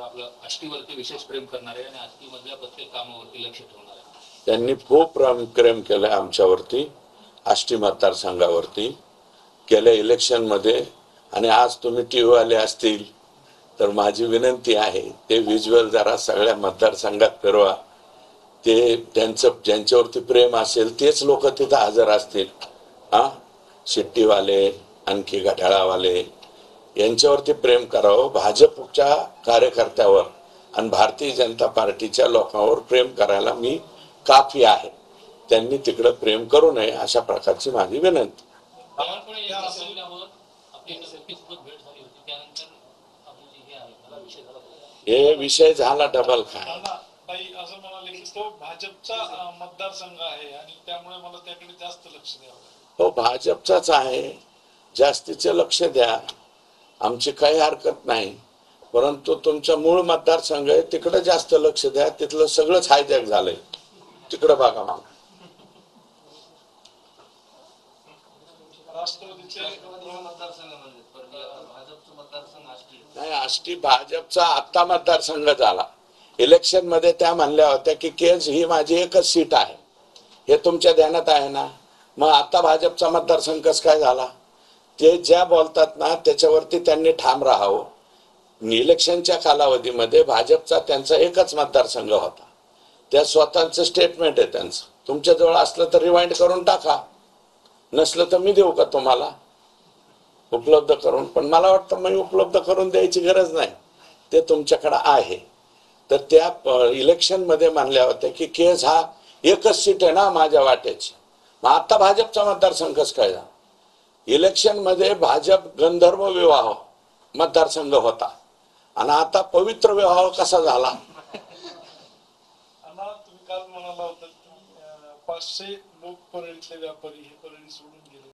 आपलं आष्टीवरती विशेष प्रेम करणारे आणि आष्टीमधल्या प्रत्येक कामावरती लक्ष ठेवणारे. त्यांनी खूप प्रेम केलंय आमच्यावरती, आष्टी मतदारसंघावरती गेल्या इलेक्शन मध्ये. आणि आज तुम्ही टीव्ही वाले असतील तर माझी विनंती आहे ते व्हिज्युअल जरा सगळ्या मतदारसंघात फिरवा. ते ज्यांच्यावरती प्रेम असेल तेच लोक तिथं हजर असतील. शिट्टीवाले, आणखी घड्याळावाले यांच्यावरती प्रेम करावं. भाजपच्या कार्यकर्त्यावर आणि भारतीय जनता पार्टीच्या लोकांवर प्रेम करायला मी काफी आहे. त्यांनी तिकडे प्रेम करू नये अशा प्रकारची माझी विनंती. हे विषय झाला डबल काय असं म्हणाले की तो भाजपचा मतदारसंघ आहे आणि त्यामुळे मला त्याकडे जास्त लक्ष द्यावं. हो, भाजपचाच आहे, जास्तीचे लक्ष द्या, आमची काही हरकत नाही. परंतु तुमचा मूळ मतदारसंघ आहे तिकडे जास्त लक्ष द्या. तिथलं सगळंच हायजॅक झालंय, तिकडे बघा. मग नाही, आष्टी भाजपचा आत्ता मतदारसंघ झाला. इलेक्शन मध्ये त्या म्हणल्या होत्या की केज ही माझी एकच सीट आहे, हे तुमच्या ध्यानात आहे ना. मग आता भाजपचा मतदारसंघ कसं काय झाला? ते ज्या बोलतात ना त्याच्यावरती त्यांनी ठाम राहावं. इलेक्शनच्या कालावधीमध्ये भाजपचा त्यांचा एकच मतदारसंघ होता. त्या स्वतःचं स्टेटमेंट आहे त्यांचं. तुमच्याजवळ असलं तर रिवाइंड करून टाका, नसलं तर मी देऊ का तुम्हाला उपलब्ध करून? पण मला वाटतं मी उपलब्ध करून द्यायची गरज नाही, ते तुमच्याकडे आहे. तर त्या इलेक्शन मध्ये मानल्या होत्या की केस हा एकच सीट आहे ना माझ्या वाट्याची. मग आता भाजपचा मतदारसंघ कसं काय झाला? इलेक्शन मध्ये भाजप गंधर्व विवाह मतदारसंघ होता आणि आता पवित्र विवाह कसा झाला? तुम्ही काल म्हणाला होता की 500 लोक परळीतले व्यापारी हे परळी सोडून गेले.